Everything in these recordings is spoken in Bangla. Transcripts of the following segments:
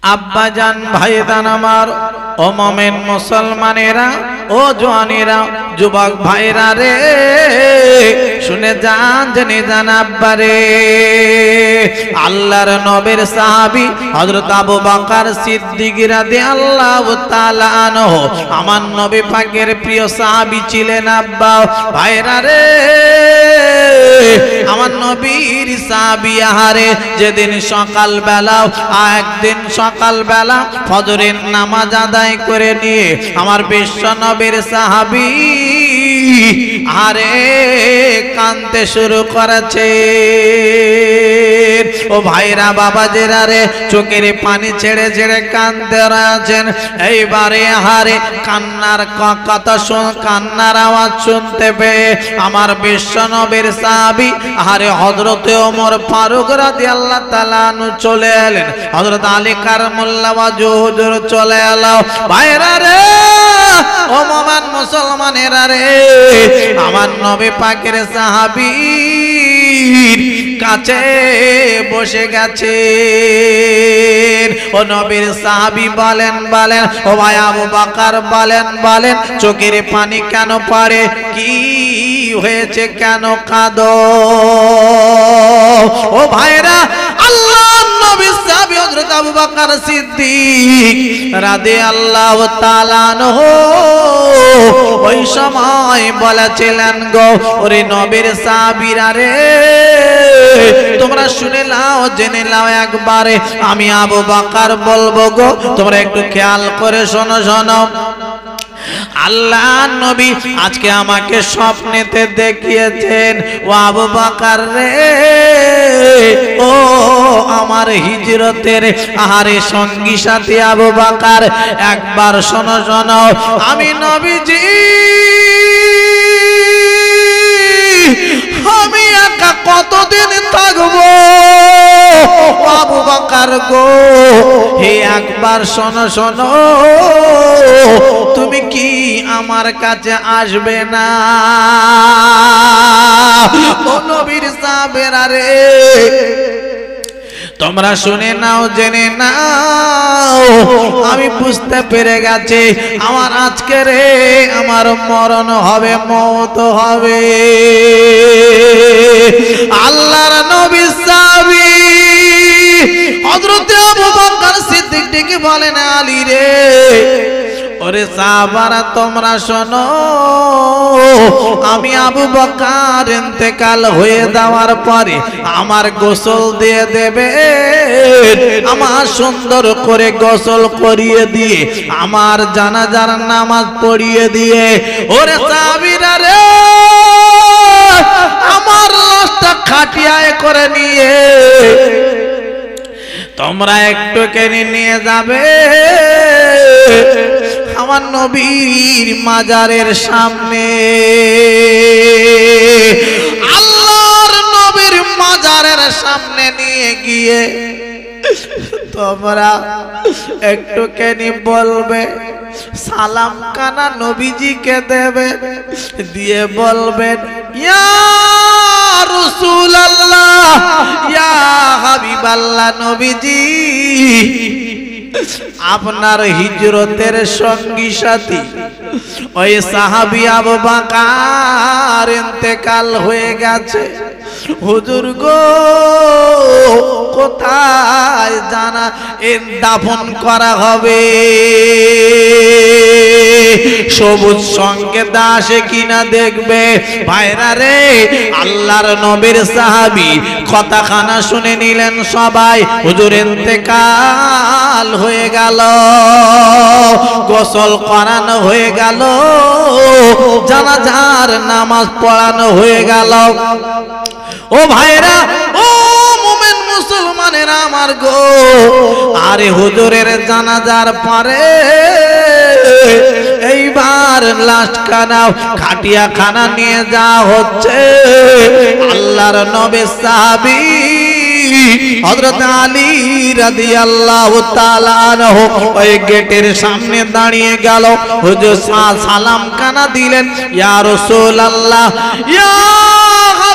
আব্বাজান ভাইজান আমার ও মুমিন মুসলমানেরা ও জওয়ানেরা যুবক ভাইরা রে শুনে যান জেনে যান আব্বারে আল্লাহর নবীর সাহাবী হযরত আবু বকর সিদ্দিক রাদিয়াল্লাহু তাআলা আনহু আমার নবী পাকের প্রিয় সাহাবী ছিলেন আব্বা ভাইরা রে আমার নবীর সাহাবী আহারে যেদিন সকাল বেলা একদিন সকাল বেলা ফজরের নামাজ আদায় করে নিয়ে আমার বিশ্ব নবীর সাহাবী আরে কাঁদতে শুরু করেছে ও ভাইরা বাবাজেরা রে চোখের পানি ছেড়ে ছেড়ে কাঁদতে রয়েছেন এইবারে হারে কান্নার কথা কান্নার আওয়াজ শুনতে পেয়ে আমার বিশ্ব নবীর সাহাবী আরে হযরত ওমর ফারুক রাদিয়াল্লাহু তাআলা আনহু চলে এলেন হযরত আলী কারামাল্লাহু ওয়াজহু হুজুর চলে এলো ভাইরা রে ও মুমিন মুসলমানেরা রে আমার নবী পাকের সাহাবীর কাছে বসে গেছেন ও নবীর সাহাবী বলেন ও ভাই আবু বকর বলেন চোখের পানি কেন পড়ে কি হয়েছে কেন কাঁদো ও ভাইরা আল্লাহর নবী সাহাবী হযরত আবু বকর সিদ্দিক রাদিয়াল্লাহু তাআলা আনহু ওই সময় বলেছিলেন গো ওরে নবীর সাহাবীরা রে তোমরা শুনে নাও জেনে নাও একবারে আমি আবু বকর বলবো গো তোমরা একটু খেয়াল করে শোনো আল্লাহ নবী আজকে আমাকে স্বপ্নেতে দেখিয়েছেন ও আবু বকর রে ও আমার হিজরতের আহারে সঙ্গী সাথী আবু বকর একবার শোনো আমি নবীজি আমি একা কতদিন থাকবো আবু বকর গো হে একবার শোনো তুমি কি আমার কাছে আসবে না ও নবীর সাহাবেরা রে তোমরা শুনে নাও জেনে নাও আমি বুঝতে পেরে গেছি আমার আজকে রে আমার মরণ হবে মওত হবে আল্লাহর নবী সাহাবী হযরত আবু বকর সিদ্দিক ডেকে বলেন আলী রে ওরে সাহাবারা তোমরা শোনো আমি আবু বকর ইন্তেকাল হয়ে যাওয়ার পরে আমার গোসল দিয়ে দেবে আমার সুন্দর করে গোসল করিয়ে দিয়ে আমার জানাজার নামাজ পড়িয়ে দিয়ে ওরে সাহাবীরা রে আমার লাশটা খাটিয়ায় করে নিয়ে তোমরা একটু কেনে নিয়ে যাবে আমার নবীর মাজারের সামনে আল্লাহর নবীর মাজারের সামনে নিয়ে গিয়ে তোমরা একটু কেনি বলবে সালাম কানা নবীজিকে দেবে দিয়ে বলবেন ইয়া রাসূলুল্লাহ ইয়া হাবিবাল্লাহ নবীজি আপনার হিজরতের সঙ্গী সাথী ওই সাহাবী আবু বকর ইন্তেকাল হয়ে গেছে হুজুর গো কোথায় জানা দাফন করা হবে সবুজ সংকেত আসে কিনা দেখবে ভাইরা রে আল্লাহর নবীর সাহাবী কথাখানা শুনে নিলেন সবাই হুজুর ইন্তেকাল হয়ে গেল গোসল করানো হয়ে গেল জানাজার নামাজ পড়ানো হয়ে গেল ও ভাইরা ও মুমিন মুসলমানেরা আমার গো আরে হুজুরের জানাজার পরে এইবার লাশ খানা খাটিয়া খানা নিয়ে যাওয়া হচ্ছে আল্লাহর নবী সাহাবী হযরত আলী রাদিয়াল্লাহু তাআলা আনহু ওই গেটের সামনে দাঁড়িয়ে গেল হুজুর সালাম কানা দিলেন ইয়া রাসূলুল্লাহ ইয়া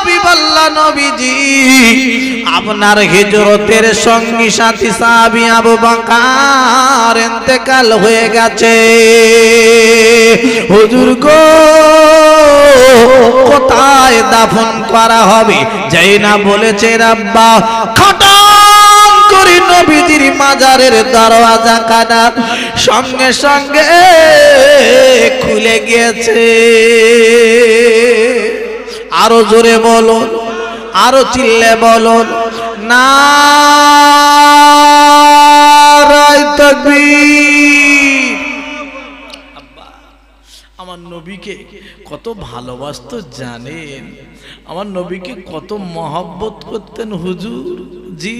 হাবিবাল্লাহ নবীজি আপনার হিজরতের সঙ্গী সাথী সাহাবী আবু বকর ইন্তেকাল হয়ে গেছে। হুজুর গো কোথায় দাফন করা হবে? যেই না বলেছে আব্বা খটাম করে নবীজির মাজারের দরওয়াজা কাটা সঙ্গে সঙ্গে খুলে গিয়েছে। আরো জোরে বলুন, আরো চিল্লে বলুন নারায়ে তাকবীর। আব্বা আমার নবীকে কত ভালোবাসতো জানেন? আমার নবীকে কত মহব্বত করতেন হুজুর জি,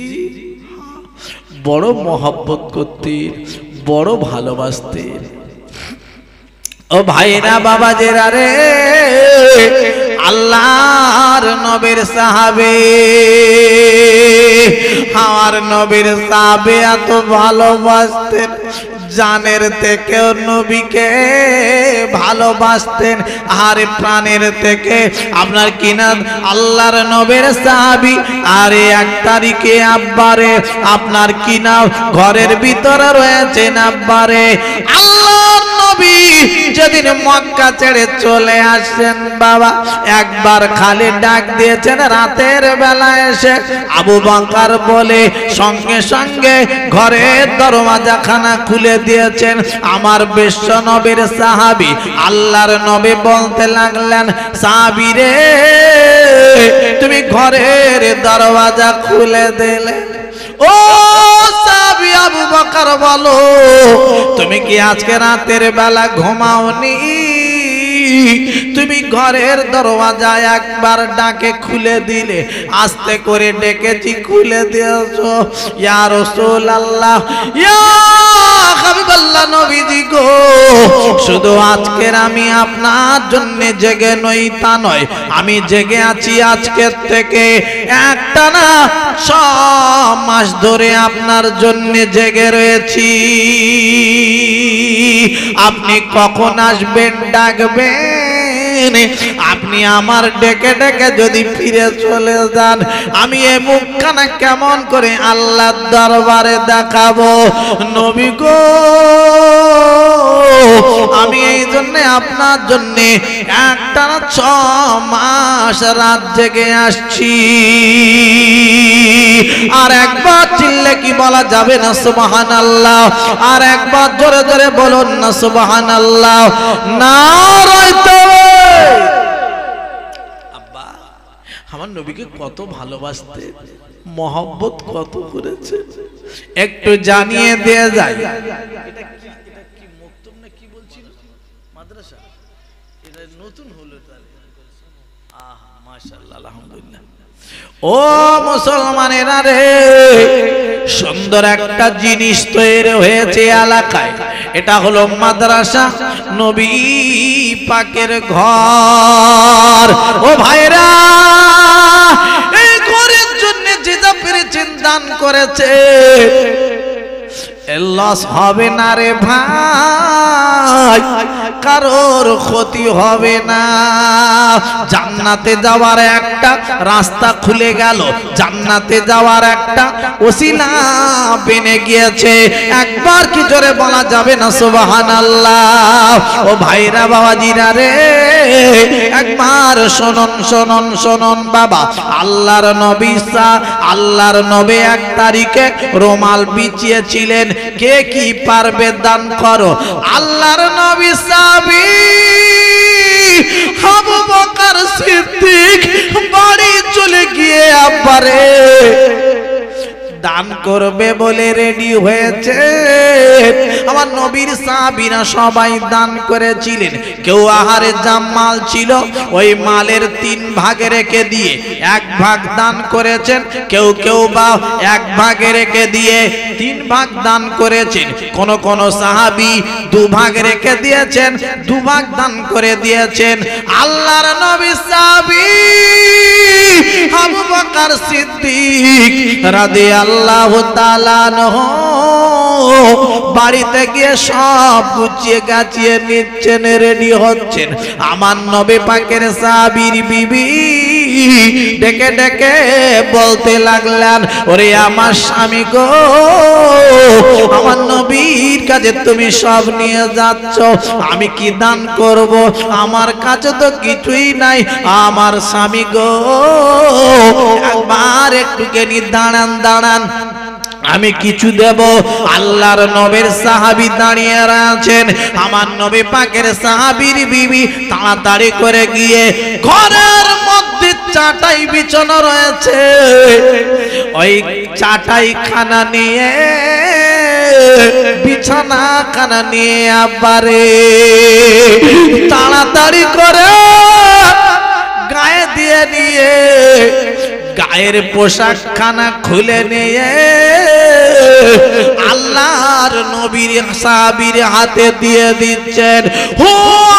বড় মহব্বত করতেন, বড় ভালোবাসতেন। ও ভাইরা বাবাজেরা রে, আল্লাহর নবীর সাহাবে, আমার নবীর সাহাবে এত ভালোবাসতেন, জানের থেকেও নবীকে ভালোবাসতেন, আর প্রাণের থেকে। আপনার কিনা আল্লাহর নবীর সাহাবী, আরে 1 তারিখে আব্বারে আপনার কিনা ঘরের ভিতরে রয়েছেন আব্বারে। আল্লাহর নবী যেদিন মক্কা ছেড়ে চলে আসেন বাবা, একবার খালি ডাক দিয়েছেন রাতের বেলা এসে আবু বকর বলে, সঙ্গে সঙ্গে ঘরের দরওয়াজাখানা খুলে দিয়েছেন। আমার বিশ্ব নবীর সাহাবী আল্লাহর নবী বলতে লাগলেন, সাহাবী রে তুমি ঘরের দরওয়াজা খুলে দিলে, ও সাহাবী আবু বকর বলো তুমি কি আজকে রাতের বেলা ঘুমাওনি? তুমি ঘরের দরওয়াজা একবার ডাকে খুলে দিলে, আস্তে করে ডেকেছি খুলে দিয়েছো। ইয়া রাসূলুল্লাহ, ইয়া হাবিবাল্লাহ নবীজি গো, শুধু আজকের আমি আপনার জন্য জেগে নই তা নয়, আমি জেগে আছি আজকের থেকে একটানা 6 মাস ধরে আপনার জন্য জেগে রয়েছি। আপনি কখন আসবেন ডাকবেন, আপনি আমার ডেকে ডেকে যদি ফিরে চলে যান, আমি এই মুখখানা কেমন করে আল্লাহর দরবারে দেখাবো? নবী গো আমি এই জন্য আপনার জন্য একটানা 6 মাস রাত জেগে আসছি। আর একবার চিল্লে কি বলা যাবে না সুবহানাল্লাহ? আর একবার জোরে জোরে বলুন না সুবহানাল্লাহ। নারায়ে তাকবীর। আব্বা আমার নবীকে কত ভালোবাসতে, মহব্বত কত করেছে, একটু জানিয়ে দিয়ে যায়। এটা কি মক্তব না কি বলছিল মাদ্রাসা? এটা নতুন হলো তাহলে। আহা মাশাআল্লাহ, আলহামদুলিল্লাহ। ও মুসলমানেরা রে, সুন্দর একটা জিনিস তৈরি হয়েছে এলাকায়, এটা হলো মাদ্রাসা, নবী পাকের ঘর। ও ভাইরা, এই ঘরের জন্য যে যা পেরেছেন দান করেছে, লস হবে না রে ভাই, কারোর ক্ষতি হবে না। জান্নাতে যাওয়ার একটা রাস্তা খুলে গেল, জান্নাতে যাওয়ার একটা ওসিলা বেনে গিয়েছে। একবার কি জোরে বলা যাবে না সুবহানাল্লাহ? ও ভাইরা বাবাজিরা রে, একবার শুনুন শুনুন শুনুন বাবা, আল্লাহর নবী আল্লাহর নবী 1 তারিখে রুমাল বিছিয়েছিলেন। কে কি পারবে দান করো। আল্লাহর নবী সাহাবী আবু বকর সিদ্দিক বাড়ি চলে গিয়ে আব্বারে দান করবে বলে রেডি হয়েছে। আমার নবীর সাহাবীরা সবাই দান করেছিলেন। কেউ আহারে জামাল ছিল, ওই মালের 3 ভাগে রেখে দিয়ে 1 ভাগ দান করেছেন। কেউ কেউ বা 1 ভাগে রেখে দিয়ে 3 ভাগ দান করেছেন। কোন কোন সাহাবী 2 ভাগ রেখে দিয়েছেন, 2 ভাগ দান করে দিয়েছেন। আল্লাহর নবী সাহাবী আবু বকর সিদ্দিক রাদিয়াল্লাহু তাআলা আনহু বাড়িতে গিয়ে সব গুছিয়ে গাছিয়ে নিচ্ছেন, রেডি হচ্ছেন। আমার নবী পাকের সাহাবীর বিবি ডেকে ডেকে বলতে লাগলেন, ওরে আমার স্বামী গো, আমার নবীর কাছে তুমি সব নিয়ে যাচ্ছ, আমি কি দান করব? আমার কাছে তো কিছুই নাই। আমার স্বামী গো, একবার একটুখানি দাঁড়ান দাঁড়ান, আমি কিছু দেব। আল্লাহর নবীর সাহাবী দাঁড়িয়ে আছেন। আমার নবী পাকের সাহাবীর বিবি তাড়াতাড়ি করে গিয়ে ঘরের মধ্যে চাটাই বিছানো রয়েছে, ওই চাটাই খানা নিয়ে, বিছানা খানা নিয়ে আবারে তাড়াতাড়ি করে গায়ে দিয়ে নিয়ে গায়ের পোশাক খানা খুলে নিয়ে আল্লাহর নবীর সাহাবীর হাতে দিয়ে দিচ্ছেন। ও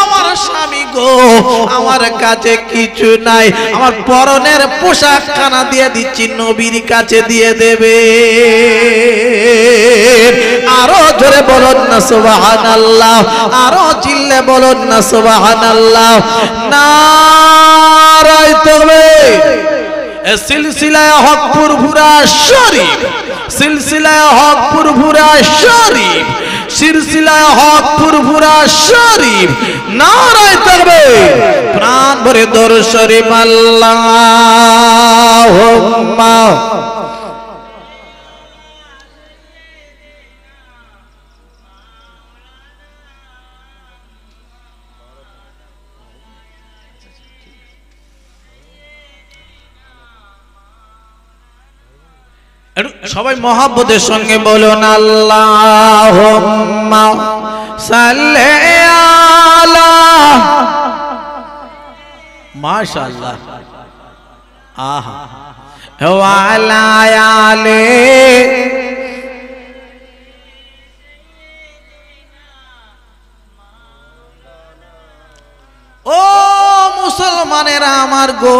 আমার স্বামী গো, আমার কাছে কিছু নাই, আমার পরনের পোশাক খানা দিয়ে দিচ্ছি, নবীর কাছে দিয়ে দেবে। আরো জোরে বলুন না সুবহানাল্লাহ, আরো চিল্লে বলুন না সুবহানাল্লাহ। নারায়ে তাকবীর। সিলসিলায়ে হক ফুরফুরা শরীফ, সিলসিলায়ে হক ফুরফুরা শরীফ, সিলসিলায়ে হক ফুরফুরা শরীফ। নারায়ে তাকবীর। প্রাণ ভরে দরুদ শরীফ। আল্লাহুম্মা সবাই মহব্বতের সঙ্গে বলুন, আল্লাহুম্মা সাল্লি আলা। মাশাআল্লাহ। আহা ওয়া আলা আলি। ও মুসলমানেরা আমার গো,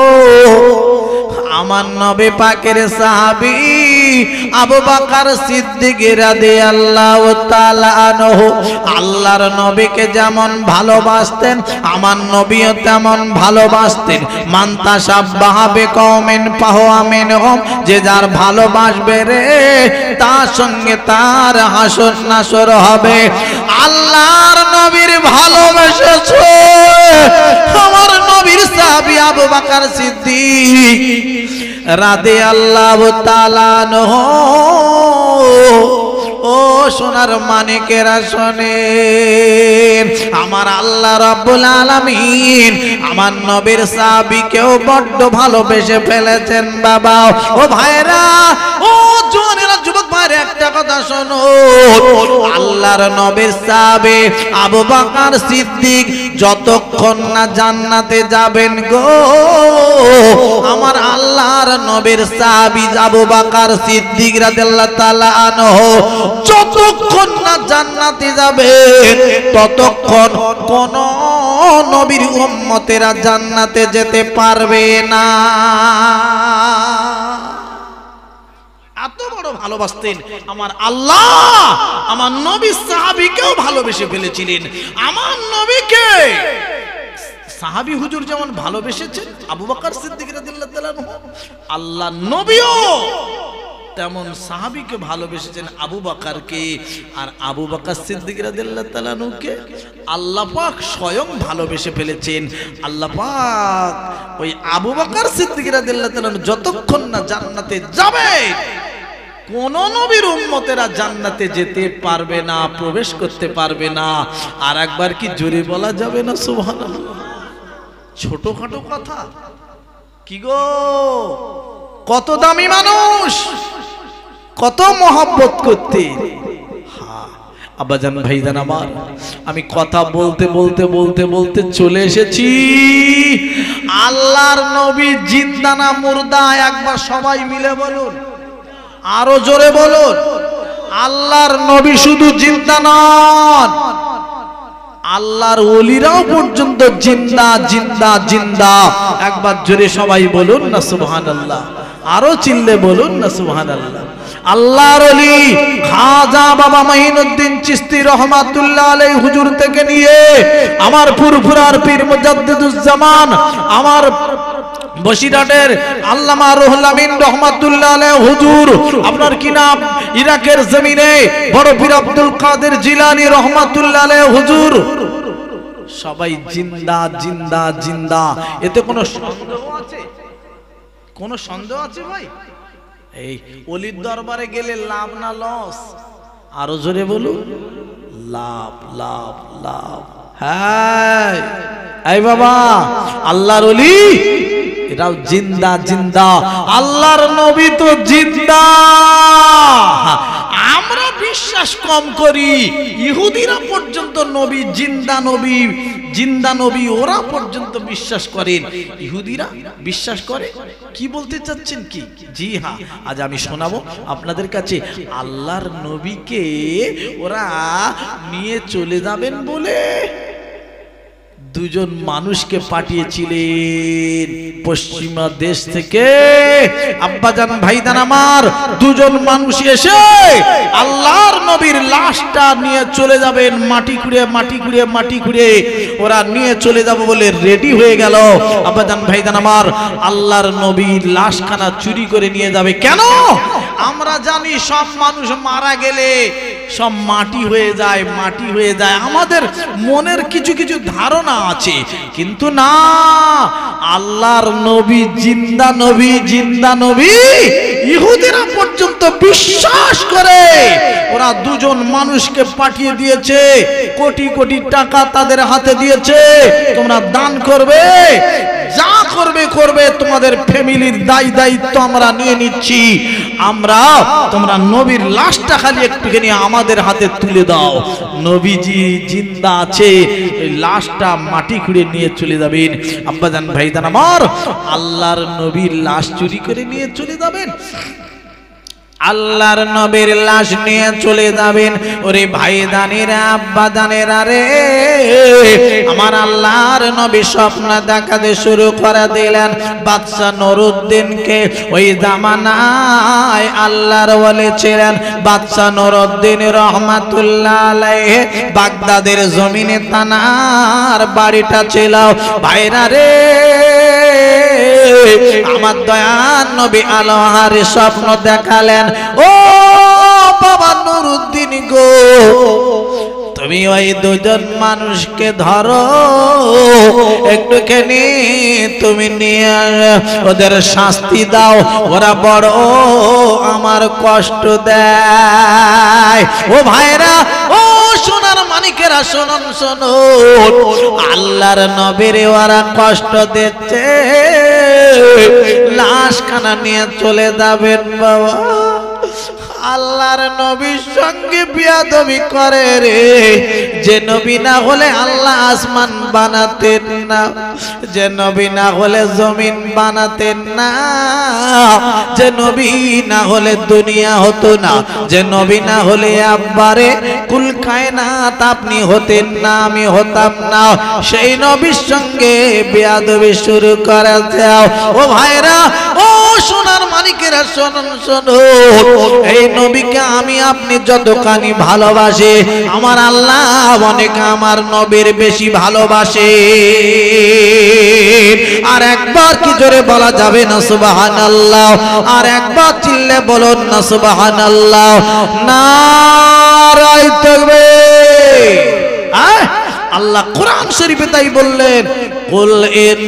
আমার নবী পাকের সাহাবী আবু বকর সিদ্দিক রাদিয়াল্লাহু তাআলা আনহু আল্লাহর নবীকে যেমন ভালোবাসতেন, আমার নবীও তেমন ভালোবাসতেন। মান তাশাব্বাহা বিকওমিন ফাহুয়া মিনহুম, যে যার ভালোবাসবে রে তার সঙ্গে তার হাসর নাসর হবে। আল্লাহর নবীর ভালোবেসেছে আমার নবীর সাহাবী আবু বকর সিদ্দিক রাদিয়াল্লাহু তাআলা আনহু। ও সোনার মানিকেরা শোনেন, আমার আল্লাহ রাব্বুল আলামিন আমার নবীর সাহাবীকেও বড্ড ভালোবেসে ফেলেছেন বাবা। ও ভাইরা, ও জওয়ানেরা, যুবক ভাইরা, একটা কথা শোনো, আল্লাহর নবীর সাহাবী আবু বকর সিদ্দিক যতক্ষণ না জান্নাতে যাবেন গো, আমার আল্লাহর নবীর সাহাবী আবু বকর সিদ্দিক রাদিয়াল্লাহু তাআলা আনহু যতক্ষণ না জান্নাতে যাবে ততক্ষণ কোন নবীর উম্মতেরা জান্নাতে যেতে পারবে না। এত বড় ভালোবাসতেন আমার আল্লাহ, আমার নবীর সাহাবীকেও ভালোবেসে ফেলেছিলেন। আমার নবীকে সাহাবী হুজুর যেমন ভালোবেসেছেন আবু বকর সিদ্দিক রাদিয়াল্লাহু তাআলা আনহু, আল্লাহ নবীও তেমন সাহাবীকে ভালোবেসেছেন আবু বকরকে। আর আবু বকর সিদ্দিক রাদিয়াল্লাহু তাআলা আনহুকে আল্লাহ পাক স্বয়ং ভালোবেসে ফেলেছেন। আল্লাহ পাক ওই আবু বকর সিদ্দিক রাদিয়াল্লাহু তাআলা যতক্ষণ না জান্নাতে যাবে কোন নবীর উম্মতেরা জান্নাতে যেতে পারবে না, প্রবেশ করতে পারবে না। আর একবার কি জোরে বলা যাবে না সুবহানাল্লাহ? ছোটখাটো কথা কি গো, কত দামি মানুষ, কত মহব্বত করতে। আব্বাজান ভাইজান আমার, আমি কথা বলতে বলতে বলতে বলতে চলে এসেছি আল্লাহর নবী জিন্দা না মুর্দা, একবার সবাই মিলে বলুন, আরো জোরে বলুন। আল্লাহর নবী শুধু জিন্দা নন, আল্লাহর ওলিরাও পর্যন্ত জিন্দা জিন্দা জিন্দা। একবার জোরে সবাই বলুন না সুবহানাল্লাহ, আরো চিল্লে বলুন না সুবহানাল্লাহ। আল্লাহর ওলি খাজা বাবা মঈনুদ্দিন চিশতি রহমাতুল্লাহ আলাইহি হুজুর থেকে নিয়ে আমার ফুরফুরার পীর মুজাদ্দিদুজ জামান আমার বসিরহাটের আল্লামা রুহুল আমিন রহমাতুল্লাহ আলাইহি হুজুর, আপনার কি নাম, ইরাকের জমিনে বড় পীর আব্দুল কাদের জিলানী রহমাতুল্লাহ আলাইহি হুজুর, সবাই জিন্দা জিন্দা জিন্দা। এতে কোনো সন্দেহ আছে? কোনো সন্দেহ আছে ভাই? এই ওলির দরবারে গেলে লাভ না লস? আরো জোরে বলুন, লাভ লাভ লাভ। হ্যাঁ এই বাবা, আল্লাহর ওলি এরাও জিন্দা জিন্দা, আল্লাহর নবী তো জিন্দা। আমরা বিশ্বাস কম করি, ইহুদিরা পর্যন্ত নবী জিন্দা, নবী জিন্দা নবী ওরা পর্যন্ত বিশ্বাস করেন। ইহুদিরা বিশ্বাস করে। কি বলতে চাচ্ছেন কি? জি হ্যাঁ, আজ আমি শোনাবো আপনাদের কাছে। আল্লাহর নবীকে ওরা নিয়ে চলে যাবেন বলে দুজন মানুষকে পাঠিয়েছিলেন পশ্চিমা দেশ থেকে। আব্বাজান ভাইদান আমার, দুজন মানুষ এসে আল্লাহর নবীর লাশটা নিয়ে চলে যাবেন, মাটি খুঁড়ে মাটি খুঁড়ে মাটি খুঁড়ে ওরা নিয়ে চলে যাবে বলে রেডি হয়ে গেল। আব্বাজান ভাইদান আমার, আল্লাহর নবীর লাশখানা চুরি করে নিয়ে যাবে। কেন? আমরা জানি সব মানুষ মারা গেলে সব মাটি হয়ে যায়, মাটি হয়ে যায়। আমাদের মনের কিছু কিছু ধারণা আছে, কিন্তু না, আল্লাহর নবী জিন্দা নবী, জিন্দা নবী ইহুদিরা পর্যন্ত বিশ্বাস করে। ওরা দুজন মানুষকে পাঠিয়ে দিয়েছে, কোটি কোটি টাকা তাদের হাতে দিয়েছে, তোমরা দান করবে, যা করবে করবে, তোমাদের ফ্যামিলির দায়িত্ব আমরা নিয়ে নিচ্ছি। আমরা, তোমরা নবীর লাশটা খালি একটুখানি আমাদের হাতে তুলে দাও। নবীজি জিন্দা আছে, ওই লাশটা মাটি খুঁড়ে নিয়ে চলে যাবেন। আব্বাজান ভাইজান আমার, আল্লাহর নবীর লাশ চুরি করে নিয়ে চলে যাবেন, আল্লাহর নবীর লাশ নিয়ে চলে যাবেন। ওরে ভাইদানেরা, আব্বাদানেরা রে, আমার আল্লাহর নবী স্বপ্ন দেখাতে শুরু করে দিলেন। বাদশা নুরউদ্দিনকে ওই জামানায় আল্লাহর ওলি ছিলেন বাদশা নুরউদ্দিন রহমাতুল্লাহ আলাইহি। বাগদাদের জমিনে তানার বাড়িটা ছিল। ভাইরা রে, আমার দয়ার নবী আলোহারে স্বপ্ন দেখালেন, ও বাবা নুরউদ্দিন গো, তুমি ওই দুজন মানুষকে ধরো, একটুখানি তুমি নিয়ে ওদের শাস্তি দাও, ওরা বড় আমার কষ্ট দেয়। ও ভাইরা, ও সোনার মানিকেরা, শোনুন শুনুন, আল্লাহর নবীর ওরা কষ্ট দিচ্ছে, লাশখানা নিয়ে চলে যাবেন বাবা। আল্লাহর নবীর সঙ্গে বিয়াদবি করে রে। যে নবী না হলে আল্লাহ আসমান বানাতেন না, যে নবী না হলে জমিন বানাতেন না, যে নবী না হলে দুনিয়া হতো না, যে নবী না হলে আব্বারে কুল কায়নাত আপনি হতেন না, আমি হতাম না। সেই নবীর সঙ্গে বিয়াদবি শুরু করে দাও। ও ভাইরা, ও সোনার মালিকেরা, শুনুন শুনুন, এই নবীকে আমি আপনি যতখানি ভালোবাসে, আমার আল্লাহ অনেক আমার নবীর বেশি ভালোবাসে। আর একবার কি জোরে বলা যাবে না সুবহানাল্লাহ? আর একবার চিল্লে বলুন না সুবহানাল্লাহ। নারায়ে তাকবীর। আল্লাহ কোরআন শরীফে তাই বললেন, কুল ইন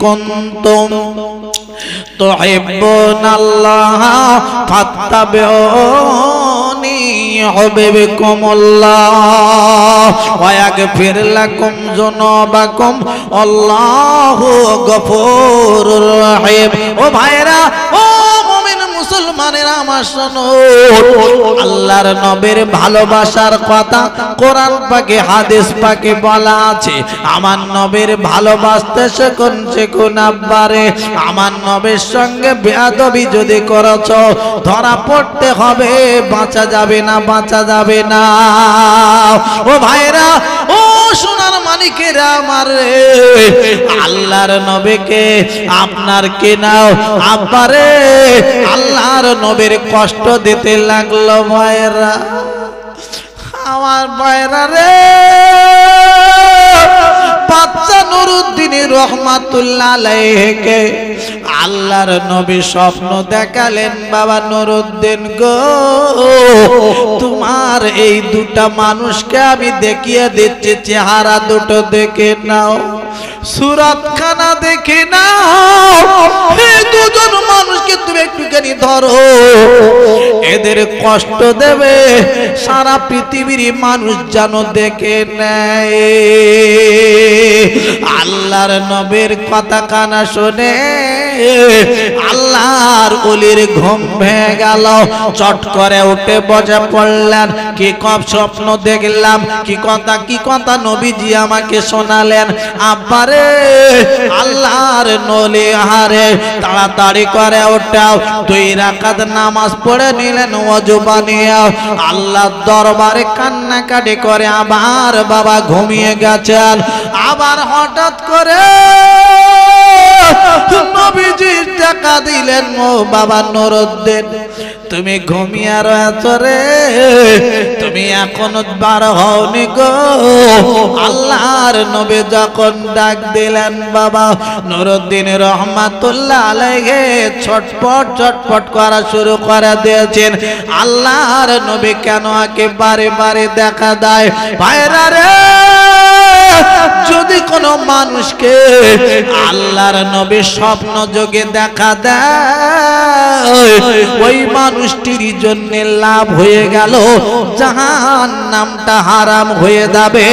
কুনতুম তুহিব্বুনাল্লাহ ফাত্তাবিউনি ইউহিব্বুকুমুল্লাহ ওয়া ইয়াগফির লাকুম যুনুবাকুম আল্লাহু গফুরুর রহিম। ও ভাইরা, ও মুমিন মুসলমানেরা আমার শোনো, আল্লাহর নবীর ভালোবাসার কথা কোরআন পাকে হাদিস পাকে বলা আছে। আমার নবীর ভালোবাসতে শিখুন আব্বারে। আমার নবীর সঙ্গে বেয়াদবি যদি করেছ, ধরা পড়তে হবে, বাঁচা যাবে না, বাঁচা যাবে না। ও ভাইরা, ও সোনার মালিকেরা আমার, আল্লাহর নবীকে আপনার কে নাও আব্বারে, আল্লাহর নবীর কষ্ট দিতে লাগলো ভাইরা, আমার ভাইরা রে। বাদশা নুরউদ্দিন রহমাতুল্লাহ আলাইহিকে আল্লাহর নবী স্বপ্ন দেখালেন, বাবা নুরউদ্দিন গো, তোমার এই দুটা মানুষকে আমি দেখিয়ে দিচ্ছি, চেহারা দুটো দেখে নাও, সুরাতখানা দেখে নাও, এই দুজন মানুষকে তুমি একটুখানি ধরো, এদের কষ্ট দেবে, সারা পৃথিবীর মানুষ যেন দেখে নেয়। আল্লাহর নবীর কথা কানা শুনে আল্লাহর ওলির ঘুম ভেঙে গেল, চট করে উঠে বসে পড়লেন। কি কব স্বপ্ন দেখলাম, কি কথা নবীজি আমাকে শোনালেন। আব্বারে আল্লাহর নলি হারে তাড়াতাড়ি করে উঠাও, 2 রাকাত নামাজ পড়ে নিলেন ওযু বানিয়ে, আল্লাহর দরবারে কান্নাকাটি করে আবার বাবা ঘুমিয়ে গেছেন। আবার হঠাৎ করে নবীজি টাকা দিলেন, ও বাবা নুরউদ্দিন তুমি ঘুমিয়ে রয়েছ রে, তুমি এখনো বার হওনি গো। আল্লাহর নবী যখন ডাক দিলেন, বাবা নুরউদ্দিন রহমাতুল্লাহ আলাইহি ছটপট ছটপট করা শুরু করে দিয়েছেন। আল্লাহর নবী কেন আগে বারে বারে দেখা দেয়? ভাইরা রে, যদি কোনো মানুষকে আল্লাহর নবী স্বপ্ন যোগে দেখা দেয়, ওই মানুষটির জন্য লাভ হয়ে গেল, জাহান্নামটা হারাম হয়ে যাবে,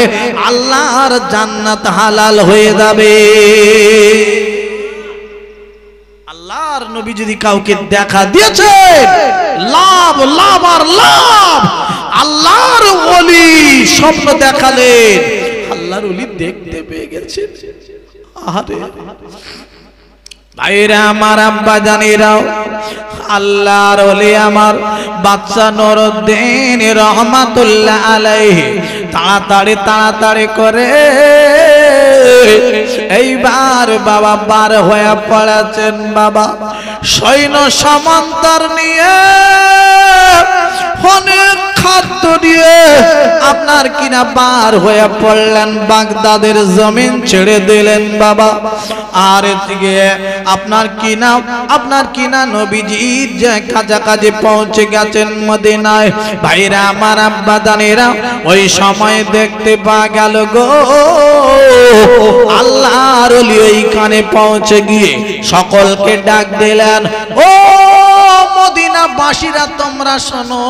আল্লাহর জান্নাত হালাল হয়ে যাবে। আল্লাহর নবী যদি কাউকে দেখা দিয়েছে, লাভ লাভ আর লাভ। আল্লাহর ওলি স্বপ্ন দেখালেন, আল্লাহর ওলি দেখতে পেয়ে গেছে। আরে ভাইরা আমার, আব্বা জানিরাও, আল্লাহর ওলি আমার বাদশা নুরউদ্দিন রহমাতুল্লাহ আলাইহি তাড়াতাড়ি করে এইবার বাবা বার হয়ে পড়েছেন। বাবা সৈন্য সামন্তর নিয়ে, অনেক খাদ্য দিয়ে আপনার কিনা বার হয়ে পড়লেন, বাগদাদের জমিন ছেড়ে দিলেন বাবা। আর এদিকে আপনার কিনা নবীজির যে কাছাকাছি পৌঁছে গেছেন মদিনায়। ভাইরা আমার, আব্বা জানেরা, ওই সময় দেখতে পাওয়া গেল গো, আল্লাহর ওলি ওইখানে পৌঁছে গিয়ে সকলকে ডাক দিলেন, ও মদিনাবাসীরা তোমরা শোনো,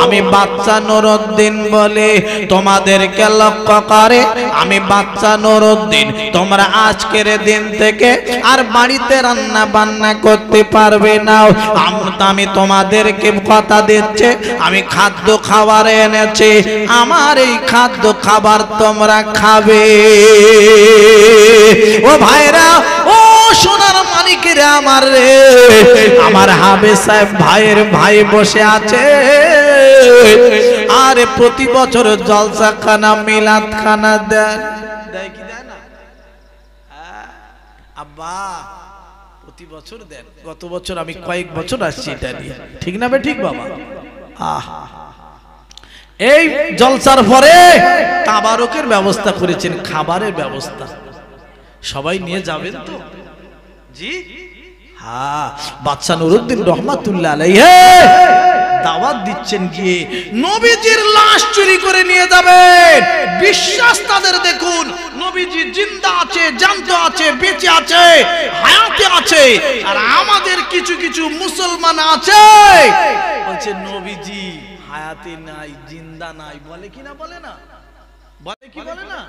আমি বাদশা নুরউদ্দিন বলে তোমাদেরকে লক্ষ্য করে, আমি বাদশা নুরউদ্দিন, তোমরা আজকের দিন থেকে আর বাড়িতে রান্না বান্না করতে পারবে না। আমি তোমাদেরকে কথা দিচ্ছি, আমি খাদ্য খাবার এনেছি, আমার এই খাদ্য খাবার তোমরা খাবে। ও ভাইরা, ও সোনার মানিকেরা আমার রে, আমার হাবেজ সাহেব ভাইয়ের ভাই বসে আছে, আর প্রতি বছর জলসা খানা মিলাদ খানা দেন, দেয় কি দেয় না? আব্বা প্রতি বছর দেন, গত বছর আমি কয়েক বছর আসছি এটা নিয়ে, ঠিক না বে ঠিক বাবা? এই জলসার পরে তাবারকের ব্যবস্থা করেছেন, খাবারের ব্যবস্থা, সবাই নিয়ে যাবেন তো? জি হ্যাঁ, বাদশা নুরউদ্দিন রহমাতুল্লাহ আলাইহি দাওয়াত দিচ্ছেন, গিয়ে নবীজির লাশ চুরি করে নিয়ে যাবেন। বিশ্বাস তাদের দেখুন, নবীজি জিন্দা আছে, জ্যান্ত আছে, বেঁচে আছে, হায়াতে আছে। আর আমাদের কিছু কিছু মুসলমান আছে বলছে নবীজি হায়াতে নাই, জিন্দা নাই, বলে কি না? বলে না? বলে কি? বলে না?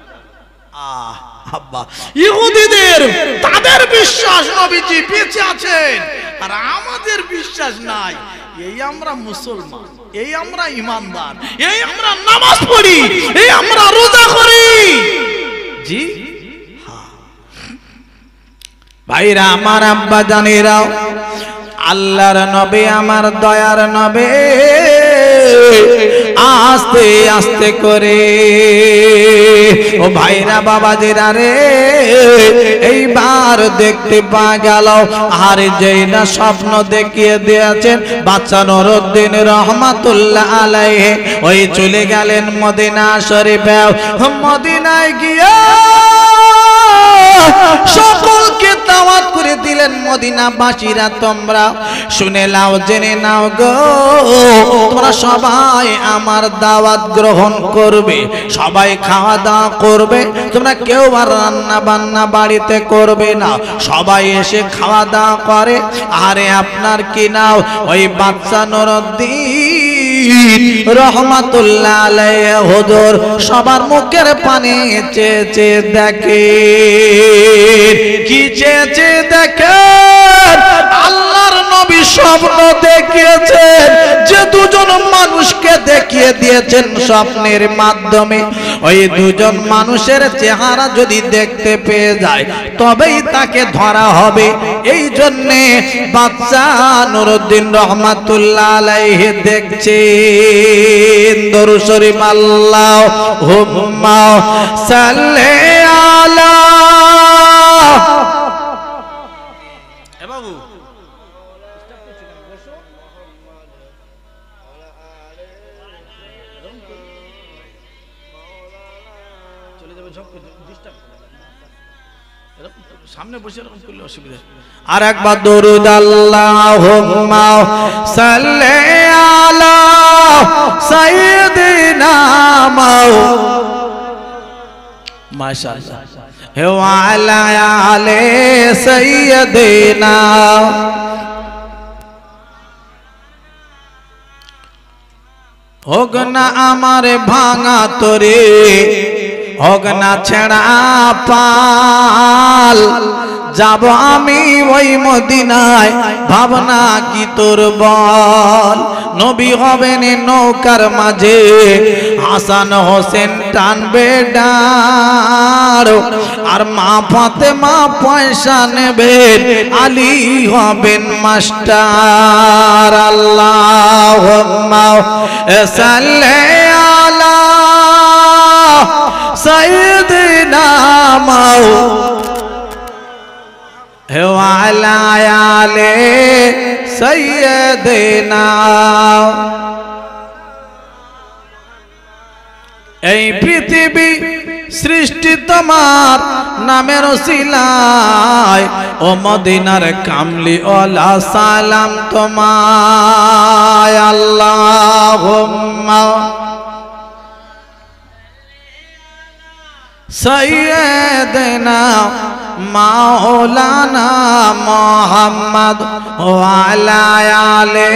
আব্বা, ইহুদিদের তাদের বিশ্বাস নবীজি বেঁচে আছেন, আর আমাদের বিশ্বাস নাই। এই আমরা মুসলমান, এই আমরা ইমানদার, এই আমরা নামাজ পড়ি, এই আমরা রোজা করি। জি ভাইরা আমার, আব্বা জানেরাও, আল্লাহর নবী আমার দয়ার নবী আস্তে আস্তে করে, ও ভাইরা বাবাজিরা রে, এইবার দেখতে পাওয়া গেল, আর যেই না স্বপ্ন দেখিয়ে দিয়েছেন বাদশা নুরউদ্দিন রহমাতুল্লাহ আলাইহি, ওই চলে গেলেন মদিনা শরীফে। মদিনায় গিয়ে সকলকে দাওয়াত করে দিলেন, মদিনাবাসীরা তোমরা শুনে নাও, জেনে নাও গো, তোমরা সবাই আমার দাওয়াত গ্রহণ করবে, সবাই খাওয়া দাওয়া করবে, তোমরা কেউ আর রান্না বান্না বাড়িতে করবে না, সবাই এসে খাওয়া দাওয়া করে। আরে আপনার কি নাও ওই বাদশা নুরউদ্দিন রহমাতুল্লাহ আলাইহি হুজুর সবার মুখের পানি চেয়ে চেয়ে দেখে। কি চেয়ে চেয়ে দেখেন? আল্লাহর নবী স্বপ্ন দেখিয়েছেন, যে দুজন মানুষকে দেখিয়ে দিয়েছেন স্বপ্নের মাধ্যমে, ওই দুজন মানুষের চেহারা যদি দেখতে পেয়ে যায় তবেই তাকে ধরা হবে। এই জন্যে বাদশা নুরউদ্দিন রহমাতুল্লাহ আলাইহি দেখছেন। দরুদ শরীফ আল্লাহুম্মা সাল্লি আলা। এ বাবু সামনে বসে এরকম করলে অসুবিধা। আর একবার দরুদ আল্লাহুম্মা সাল্লি আলা সাইয়্যিদিনা মাশাআল্লাহ ওয়া আলা আলি সাইয়্যিদিনা। হোক না আমার ভাঙা তোরে, হোক না ছেঁড়া পাল, যাব আমি ওই মদিনায়, ভাবনা কি তোর বল। নবী হবেন নৌকার মাঝে, হাসান হোসেন টানবে ডাঁড়, আর মা ফাতেমা পয়সা নেবেন, আলী হবেন মাস্টার। আল্লাহুম্মা সাল্লি আলা সাইয়্যিদিনা ওয়া আলা আলি সাইয়্যিদিনা। এই পৃথিবী সৃষ্টি তোমার নামের ওসিলায়, ও মদিনার কামলি ওয়ালা সালাম তোমায়। আল্লাহুম্মা সাইয়্যিদিনা মাওলানা মুহাম্মদ ওয়া আলা আলি।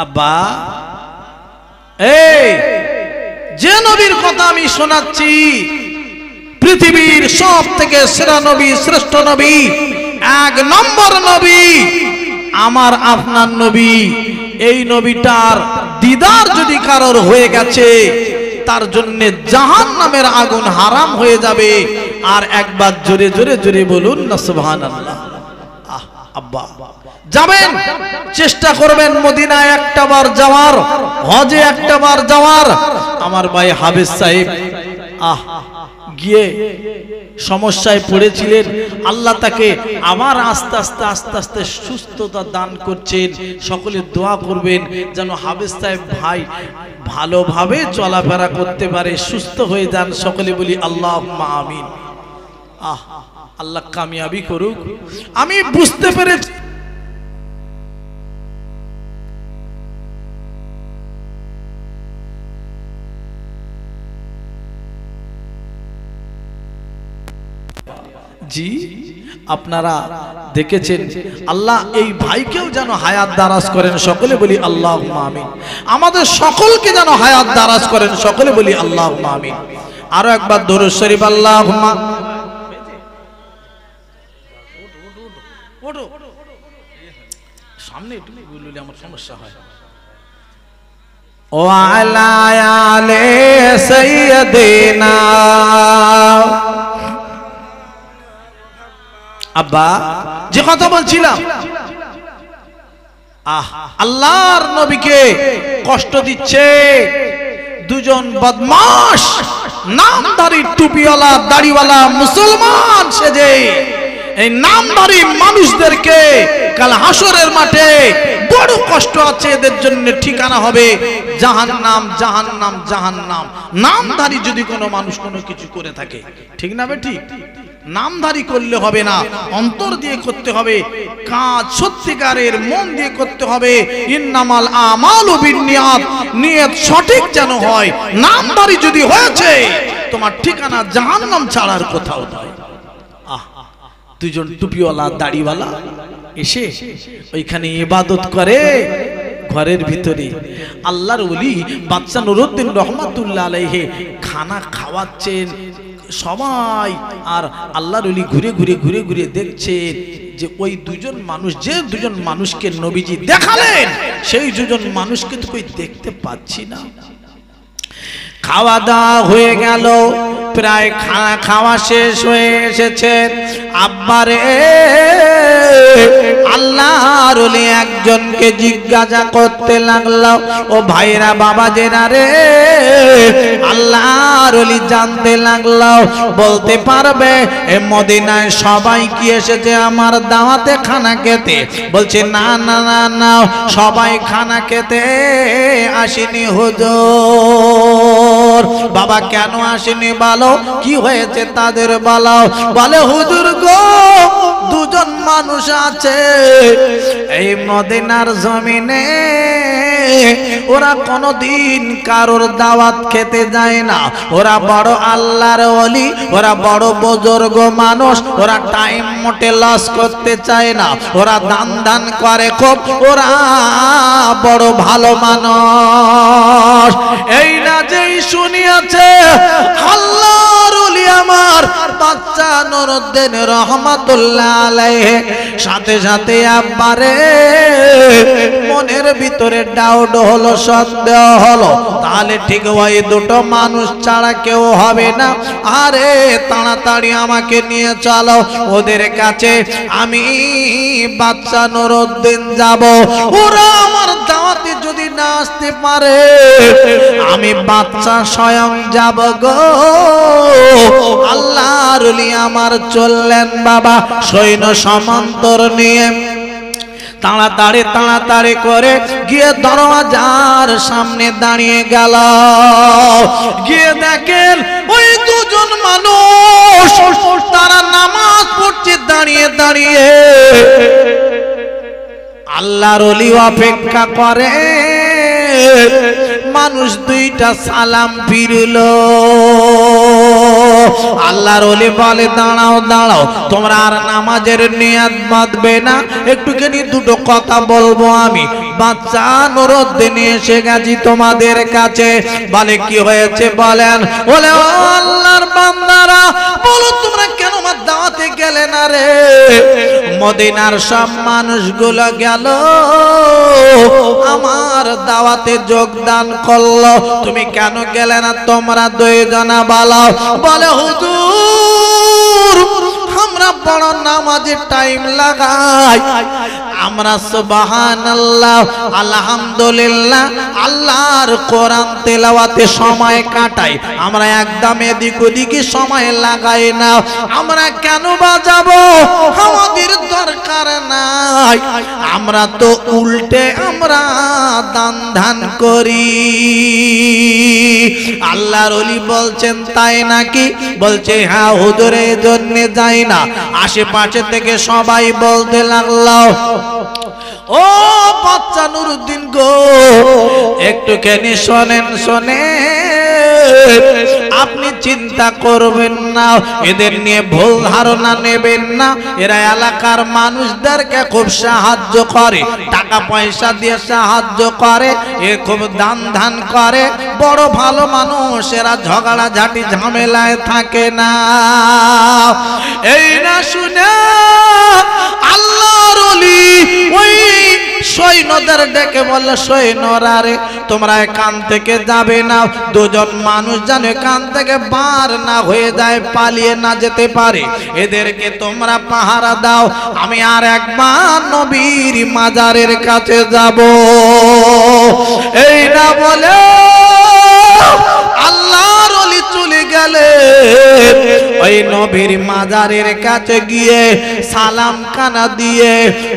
আব্বা, এই যে নবীর কথা আমি শোনাচ্ছি, পৃথিবীর সব থেকে সেরা নবী, শ্রেষ্ঠ নবী, এক নম্বর নবী আমার আপনার নবী। এই নবীটার দিদার যদি কারোর হয়ে গেছে, তার জন্য জাহান্নামের আগুন হারাম হয়ে যাবে। আর একবার জোরে জোরে জোরে বলুন না সুবহানাল্লাহ। আব্বা যাবেন, চেষ্টা করবেন মদিনায় একটা বার যাওয়ার, হজে একটা বার যাওয়ার। আমার ভাই হাফেজ সাহেব গিয়ে সমস্যায় পড়েছিলেন, আল্লাহ তাকে আবার আস্তে আস্তে আস্তে আস্তে সুস্থতা দান করছেন। সকলে দোয়া করবেন যেন হাফেজ সাহেব ভাই ভালোভাবে চলাফেরা করতে পারে, সুস্থ হয়ে যান। সকলে বলি আল্লাহুম্মা আমিন। আল্লাহ কামিয়াবি করুক। আমি বুঝতে পেরেছি জি, আপনারা দেখেছেন, আল্লাহ এই ভাইকেও যেন হায়াত দারাজ করেন। সকলে বলি আল্লাহুম্মা আমিন। আমাদের সকলকে যেন হায়াত দারাজ করেন। সকলে বলি আল্লাহুম্মা আমিন। আরো একবার দরুদ শরীফ আল্লাহুম্মা। সামনে একটু বললে আমার সমস্যা হয়। ওয়া আলা আলি সাইয়্যিদিনা। আব্বা যে কথা বলছিলাম, আল্লাহর নবীকে কষ্ট দিচ্ছে দুজন বদমাশ, নামধারী টুপিওয়ালা দাড়িওয়ালা মুসলমান সেজে। এই নামধারী মানুষদেরকে কাল হাসরের মাঠে বড় কষ্ট আছে এদের জন্য ঠিকানা হবে জাহান্নাম জাহান্নাম জাহান্নাম। নামধারী যদি কোনো মানুষ কোনো কিছু করে থাকে, ঠিক না বে ঠিক? নামধারী করলে হবে না, অন্তর দিয়ে করতে হবে, কাজ সত্যিকারের মন দিয়ে করতে হবে। ইন্নামাল আমালু বিন্নিয়াত, নিয়ত সঠিক যেন হয়। নামধারী যদি হয়েছে তোমার ঠিকানা জাহান্নাম ছাড়ার কোথাও নয়। দুজন টুপিওয়ালা দাড়িওয়ালা এসে ওইখানে ইবাদত করে ঘরের ভিতরে। আল্লাহর ওলি বাদশা নুরউদ্দিন রহমাতুল্লাহ আলাইহি খানা খাওয়াচ্ছেন সবাই, আর আল্লাহর ওলি ঘুরে ঘুরে ঘুরে ঘুরে দেখছেন যে ওই দুজন মানুষ, যে দুজন মানুষকে নবীজি দেখালেন সেই দুজন মানুষকে তো কই দেখতে পাচ্ছি না। খাওয়া দাওয়া হয়ে গেল, প্রায় খানা খাওয়া শেষ হয়ে এসেছে। আব্বারে আল্লাহর ওলি একজনকে জিজ্ঞাসা করতে লাগলো, ও ভাইরা বাবা জেনা রে, আল্লাহর ওলি জানতে লাগলো, বলতে পারবে এ মদিনায় সবাই কি এসেছে আমার দাওয়াতে খানা খেতে? বলছে না না না না, সবাই খানা খেতে আসেনি হুজুর। বাবা কেন আসেনি বলো, কি হয়েছে তাদের বলো। বলে হুজুর গো, দুজন মানুষ আছে এই মদিনার জমিনে, ওরা কোনদিন কারোর দাওয়াত খেতে যায় না, ওরা বড় আল্লাহর ওলি, ওরা বড় বুজুর্গ মানুষ, ওরা টাইম মোটে লস করতে চায় না, ওরা দান দান করে খুব, ওরা বড় ভালো মানুষ। এই না যেই শুনিয়াছে আল্লাহর ওলি আমার বাদশা নুরউদ্দিন রহমাতুল্লাহ আলাইহি, সাথে সাথে আব্বারে মনের ভিতরে ডাউট হলো, সন্দেহ হলো, তাহলে ঠিক ওই দুটো মানুষ ছাড়া কেউ হবে না। আরে তাড়াতাড়ি আমাকে নিয়ে চলো ওদের কাছে, আমি বাদশা নুরউদ্দিন যাব। ওরা আমার দাওয়াতে যদি না আসতে পারে আমি বাদশা স্বয়ং যাব গো। আল্লাহর ওলি আমার চললেন বাবা সৈন্য সমান্তর নিয়ে, তাড়াতাড়ি তাড়াতাড়ি করে গিয়ে দরওয়াজার সামনে দাঁড়িয়ে গেল। গিয়ে দেখেন ওই দুজন মানুষ তারা নামাজ পড়ছে দাঁড়িয়ে দাঁড়িয়ে। আল্লাহর ওলি অপেক্ষা করে, মানুষ দুইটা সালাম ফিরল। আল্লাহর ওলি বলে দাঁড়াও দাঁড়াও, তোমরা আর নামাজের নিয়ত বাঁধবে না, একটুখানি দুটো কথা বলবো আমি। বাদশা নুরউদ্দিন এসে গেছি তোমাদের কাছে। বলে কি হয়েছে বলেন? বলে ও আল্লাহর বান্দারা, বলো তোমরা কেন আমার দাওয়াতে গেলে না রে? মদিনার সব মানুষগুলো গেল, আমার দাওয়াতে যোগদান করলো, তুমি কেন গেলে না? তোমরা দুইজনা বলো। বলে হুজুর আমরা বড় নামাজে টাইম লাগাই, আমরা সুবহানাল্লাহ আলহামদুলিল্লাহ আল্লাহর কোরআন তেলাওয়াতে সময় কাটাই, আমরা একদম এদিক ওদিকে সময় লাগাই না। আমরা কেন বাজাবো? আমাদের দরকার নাই, আমরা তো উল্টে আমরা দান ধান করি। আল্লাহর ওলি বলছেন তাই নাকি? বলছে হ্যাঁ হুজুর, এই জন্য যাই না। আশেপাশে থেকে সবাই বলতে লাগলো, ও বাদশা নুরউদ্দিন গো, একটুখানি শোনেন শোনেন, আপনি চিন্তা করবেন না, এদের নিয়ে ভুল ধারণা নেবেন না। এরা এলাকার মানুষদেরকে খুব সাহায্য করে, টাকা পয়সা দিয়ে সাহায্য করে, এ খুব দান ধান করে, বড় ভালো মানুষ, এরা ঝগড়া ঝাঁটি ঝামেলায় থাকে না। এই না শুনে আল্লাহর ওলি ওই সৈন্যদের ডেকে বলল, সৈন্যরা রে তোমরা এখান থেকে যাবে না, দুজন মানুষ যেন এখান থেকে বার না হয়ে যায়, পালিয়ে না যেতে পারে, এদেরকে তোমরা পাহারা দাও। আমি আর একবার নবীর মাজারের কাছে যাব। এই না বলে আল্লাহর ওলি চলে গেল। গেলে ওই নবীর মাজারের কাছে গিয়ে সালাম কানা দিয়ে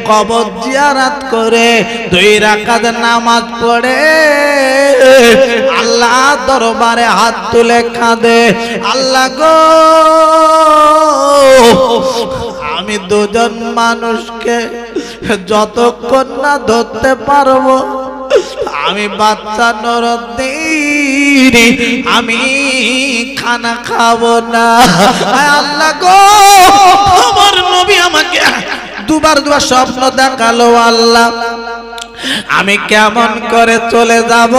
কবর জিয়ারত করে 2 রাকাত নামাজ পড়ে আল্লাহ দরবারে হাত তুলে কাঁদে, আল্লাহ গো আমি দুজন মানুষকে যতক্ষণ না ধরতে পারবো আমি বাচ্চা নুরুদ্দিন আমি খানা খাবো না। আল্লাহ গো আমার নবী আমাকে দুবার স্বপ্ন দেখালো, আল্লাহ আমি কেমন করে চলে যাব?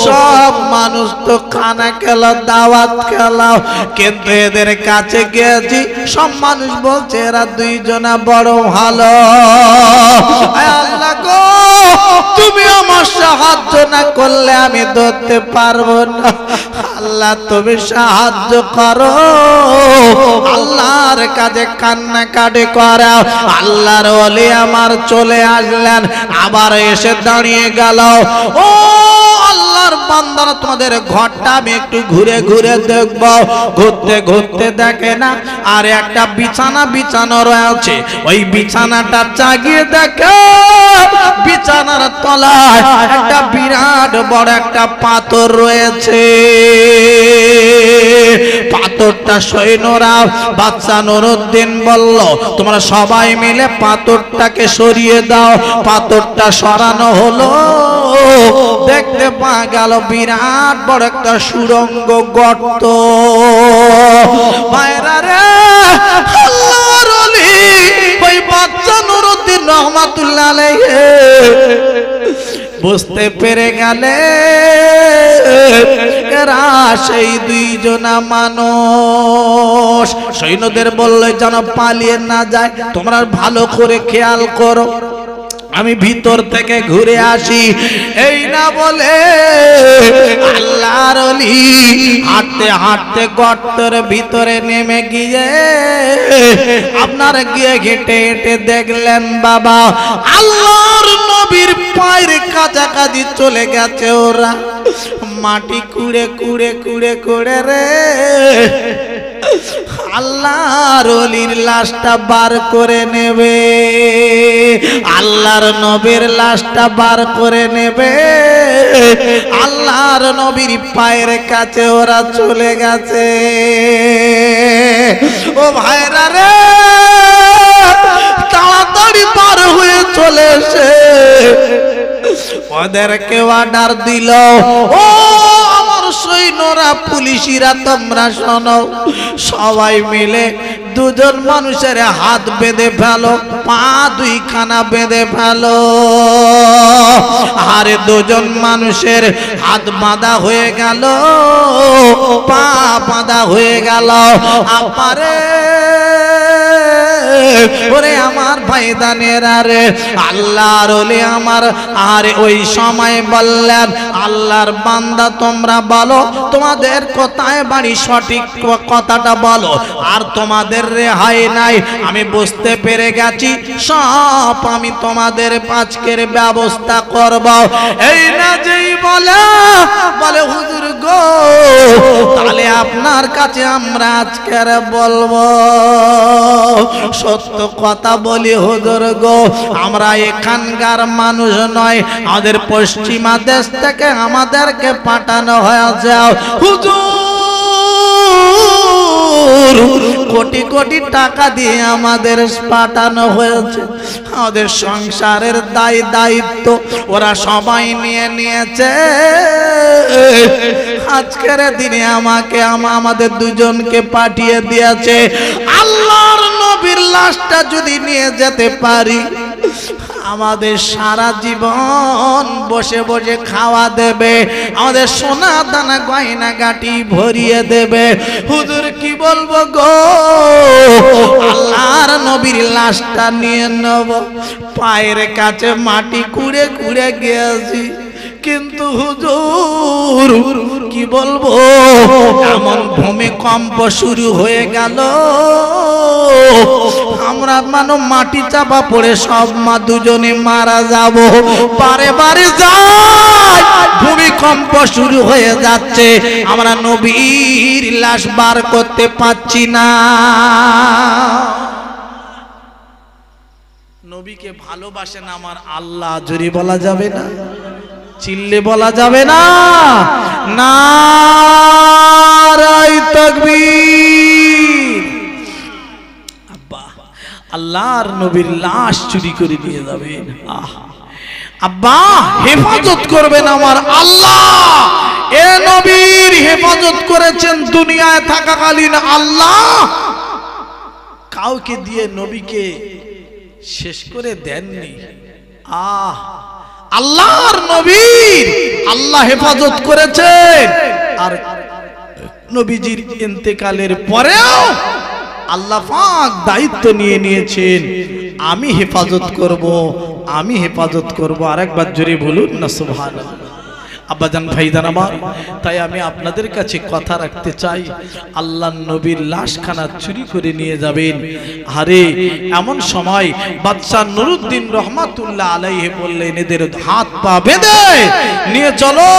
সব মানুষ তো খানা খেলো, দাওয়াত খেলাও, কিন্তু এদের কাছে গিয়েছি সব মানুষ বলছে এরা 2 জনা বড় ভালো। আল্লাহ গো তুমি আমার সাহায্য না করলে আমি ধরতে পারবো না, আল্লাহ তুমি সাহায্য করো। আল্লাহর কাছে কান্নাকাটি করাও। আল্লাহর ওলি আমার চলে আসলেন, আবার এসে দাঁড়িয়ে গেল। ও আল্লাহর বান্দারা তোমাদের ঘরটা আমি একটু ঘুরে ঘুরে দেখব। ঘুরতে ঘুরতে দেখে না আর একটা বিছানা বিছানো রয়েছে, ওই বিছানাটা জাগিয়ে দেখে বিছানার তলায় একটা বিরাট বড় একটা পাথর রয়েছে। পাথরটা সৈন্যরা বাচ্চা নুরুদ্দিন বলল তোমরা সবাই মিলে পাথরটাকে সরিয়ে দাও। পাথরটা সরানো হলো, দেখতে পাওয়া গেল বিরাট বড় একটা সুড়ঙ্গ গর্ত। ভাইরা রে আল্লাহর ওলি ওই বাচ্চা নুরুদ্দিন রহমাতুল্লাহ আলাইহি বুঝতে পেরে গেলে এরা সেই 2 জনা মানুষ। সৈন্যদের বললে যেন পালিয়ে না যায়, তোমরা ভালো করে খেয়াল করো, আমি ভিতর থেকে ঘুরে আসি। এই না বলে আল্লাহর ওলি হাঁটতে হাঁটতে গর্তের ভিতরে নেমে গিয়ে আপনারা গিয়ে হেঁটে হেঁটে দেখলেন বাবা আল্লাহর নবীর পায়ের কাছাকাছি চলে গেছে ওরা। মাটি কুড়ে কুড়ে কুড়ে কুড়ে রে আল্লাহর ওলির লাশটা বার করে নেবে, আল্লাহর নবীর লাশটা বার করে নেবে। আল্লাহর নবীর পায়ের কাছে ওরা চলে গেছে। ও ভাইরা রে তাড়াতাড়ি পার হয়ে চলে এসে ওদেরকে অর্ডার দিল, ও আমার সৈন্যরা পুলিশিরা তোমরা শোনো, সবাই মিলে 2 জন মানুষের হাত বেঁধে ফেলো, পা 2 খানা বেঁধে ফেলো। আরে 2 জন মানুষের হাত বাঁধা হয়ে গেল, পা বাঁধা হয়ে গেল। আমারে ওরে আমার ভাইদানেরা রে আল্লাহর ওলি আমার আরে ওই সময় বললেন আল্লাহর বান্দা তোমরা বলো তোমাদের কোথায় বাড়ি, সঠিক কথাটা বলো, আর তোমাদের রেহাই নাই। আমি বুঝতে পেরে গেছি সব আমি তোমাদের আজকের ব্যবস্থা করব। এই না যেই বলে হুজুর গো তাহলে আপনার কাছে আমরা আজকের বলবো সত্য কথা বলি হুজুর গো, আমরা এখানকার মানুষ নয়, আমাদের পশ্চিমা দেশ থেকে আমাদেরকে পাঠানো হয়েছে হুজুর, কোটি কোটি টাকা দিয়ে আমাদের পাঠানো হয়েছে, আমাদের সংসারের দায়িত্ব ওরা সবাই নিয়ে নিয়েছে। আজকের দিনে আমাকে আমাদের 2 জনকে পাঠিয়ে দিয়েছে। আল্লাহর নবীর লাশটা যদি নিয়ে যেতে পারি আমাদের সারা জীবন বসে বসে খাওয়া দেবে, আমাদের সোনা দানা গয়না গাটি ভরিয়ে দেবে। হুজুর কি বলবো গো, আল্লাহর নবীর লাশটা নিয়ে নেব। পায়ের কাছে মাটি কুড়ে কুড়ে গিয়েছি, কিন্তু হুজুর কি বলবো, এমন ভূমিকম্প শুরু হয়ে গেল, আমরা মানো মাটি চাপা পড়ে সব মা দুজনে মারা যাব। বারে বারে যাই, ভূমিকম্প শুরু হয়ে যাচ্ছে, আমরা নবীর লাশ বার করতে পারছি না। নবীকে ভালোবাসেন আমার আল্লাহ, জোরে বলা যাবে না, চিল্লে বলা যাবে না। নারায়ে তাকবীর। আব্বা আল্লাহর নবীর লাশ চুরি করে নিয়ে যাবেন, আব্বা হেফাজত করবেন আমার আল্লাহ। এ নবীর হেফাজত করেছেন দুনিয়ায় থাকাকালীন আল্লাহ, কাউকে দিয়ে নবীকে শেষ করে দেননি। আল্লাহর নবীর আল্লাহ হেফাজত করেছেন, আর নবীজির ইন্তেকালের পরেও আল্লাহ পাক দায়িত্ব নিয়ে নিয়েছেন, আমি হেফাজত করব, আমি হেফাজত করব। আরেকবার জোরে বলুন না সুবহানাল্লাহ। আব্বাজান ভাইজান আমার, তাই আমি আপনাদের কাছে কথা রাখতে চাই, আল্লাহর নবীর লাশখানা চুরি করে নিয়ে যাবেন। আরে এমন সময় বাদশা নুরউদ্দিন রহমাতুল্লাহ আলাইহি বললেন, এদের হাত পা বেঁধে নিয়ে চলো,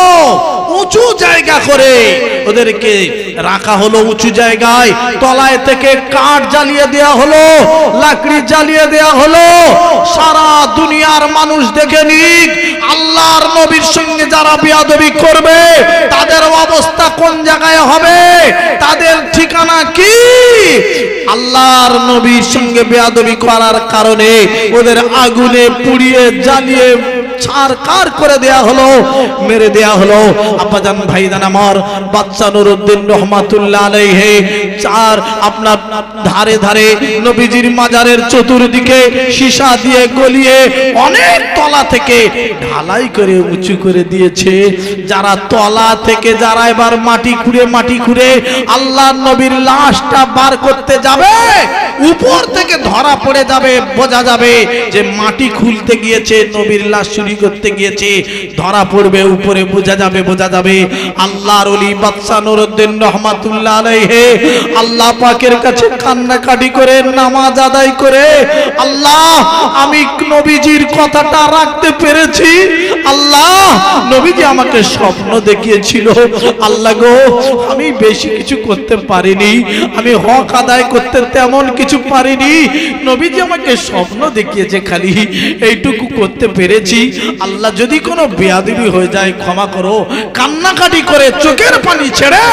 উঁচু জায়গা করে ওদেরকে রাখা হলো উঁচু জায়গায়, তলায় থেকে কাঠ জ্বালিয়ে দেয়া হলো, লাকড়ি জ্বালিয়ে দেয়া হলো, সারা দুনিয়ার মানুষ দেখে নিক আল্লাহর নবীর সঙ্গে যারা বেয়াদবি করবে তাদের অবস্থা কোন জায়গায় হবে, তাদের ঠিকানা কি। আল্লাহর নবীর সঙ্গে বেয়াদবি করার কারণে ওদের আগুনে পুড়িয়ে জ্বালিয়ে ছারখার করে দেয়া হলো, মেরে দেয়া হলো। আব্বাজান ভাইজান আমার, বাদশা নুরউদ্দিন রহমাতুল্লাহ আলাইহি চার আপনার ধারে ধারে নবীজির মাজারের চতুর্দিকে সীসা দিয়ে গলিয়ে অনেক তলা থেকে ঢালাই করে উঁচু করে দিয়েছে। যারা তলা থেকে যারা এবার মাটি খুঁড়ে আল্লাহর নবীর লাশটা বার করতে যাবে, উপর থেকে ধরা পড়ে যাবে, বোঝা যাবে যে মাটি খুলতে গিয়েছে, নবীর লাশ চুরি করতে গিয়েছে, ধরা পড়বে, উপরে বোঝা যাবে। আল্লাহর ওলি বাদশা নুরউদ্দিন রহমাতুল্লাহ আলাইহি আল্লাহ পাকের কাছে কান্নাকাটি করে নামাজ আদায় করে, আল্লাহ আমি নবীজির কথাটা রাখতে পেরেছি, আল্লাহ নবীজি আমাকে স্বপ্ন দেখিয়েছিল, আল্লাহ গো আমি বেশি কিছু করতে পারিনি, আমি হক আদায় করতে তেমন কিছু পারিনি, নবীজি আমাকে স্বপ্ন দেখিয়েছে, খালি এইটুকু করতে পেরেছি, আল্লাহ যদি কোনো বেয়াদবি হয়ে যায় ক্ষমা করো। কান্নাকাটি করে চোখের পানি ছেড়ে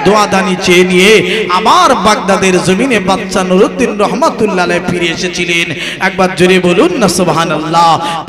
দোয়া দানি চেয়ে নিয়ে আবার বাগদাদের জমিনে বাদশা নুরউদ্দিন রহমাতুল্লাহ আলাইহি ফিরে এসেছিলেন। একবার জোরে বলুন না সুবহানাল্লাহ।